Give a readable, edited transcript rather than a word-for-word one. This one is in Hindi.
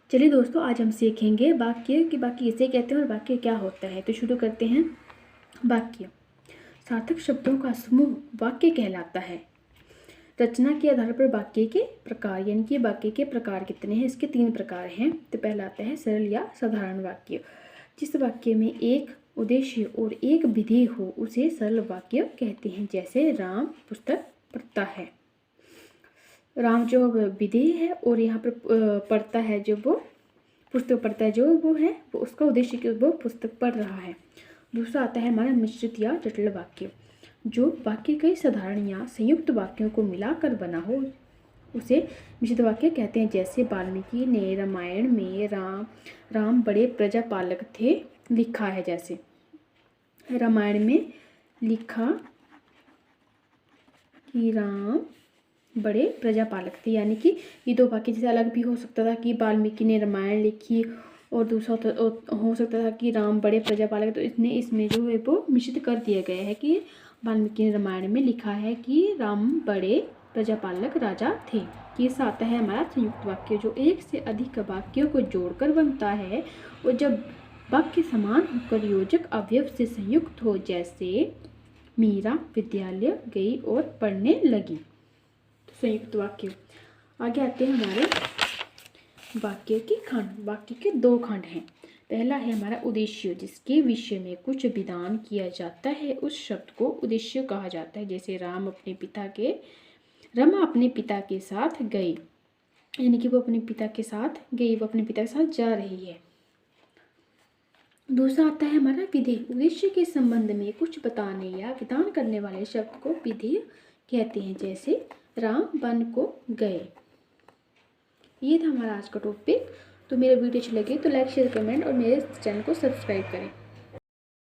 चलिए दोस्तों, आज हम सीखेंगे वाक्य कि वाक्य किसे कहते हैं और वाक्य क्या होता है। तो शुरू करते हैं। वाक्य सार्थक शब्दों का समूह वाक्य कहलाता है। रचना के आधार पर वाक्य के प्रकार, यानी कि वाक्य के प्रकार कितने हैं, इसके 3 प्रकार हैं। तो पहला आता है सरल या साधारण वाक्य। जिस वाक्य में एक उद्देश्य और एक विधेय हो उसे सरल वाक्य कहते हैं। जैसे राम पुस्तक पढ़ता है। राम जो विधेय है और यहाँ पर पढ़ता है, जो वो पुस्तक पढ़ता है, जो वो है वो उसका उद्देश्य कि वो पुस्तक पढ़ रहा है। दूसरा आता है हमारा मिश्रित या जटिल वाक्य। जो वाक्य कई साधारण या संयुक्त वाक्यों को मिलाकर बना हो उसे मिश्रित वाक्य कहते हैं। जैसे वाल्मीकि ने रामायण में राम बड़े प्रजापालक थे लिखा है। जैसे रामायण में लिखा कि राम बड़े प्रजापालक थे, यानी कि ये 2 वाक्य जैसे अलग भी हो सकता था कि वाल्मीकि ने रामायण लिखी, और दूसरा हो सकता था कि राम बड़े प्रजापालक। तो इसमें जो है वो मिश्रित कर दिया गया है कि वाल्मीकि ने रामायण में लिखा है कि राम बड़े प्रजापालक राजा थे। ये आता है हमारा संयुक्त वाक्य, जो एक से अधिक वाक्यों को जोड़कर बनता है और जब वाक्य समान होकर योजक अवयव से संयुक्त हो। जैसे मीरा विद्यालय गई और पढ़ने लगी। संयुक्त वाक्य। आगे आते हैं हमारे वाक्य के खंड। वाक्य के 2 खंड हैं। पहला है हमारा उद्देश्य, जिसके विषय में कुछ विधान किया जाता है उस शब्द को उद्देश्य कहा जाता है। जैसे रमा अपने पिता के साथ गई, यानी कि वो अपने पिता के साथ गई, वो अपने पिता के साथ जा रही है। दूसरा आता है हमारा विधेय। उद्देश्य के संबंध में कुछ बताने या विधान करने वाले शब्द को विधेय कहते हैं। जैसे राम वन को गए। ये था हमारा आज का टॉपिक। तो मेरा वीडियो अच्छी लगे तो लाइक शेयर कमेंट और मेरे चैनल को सब्सक्राइब करें।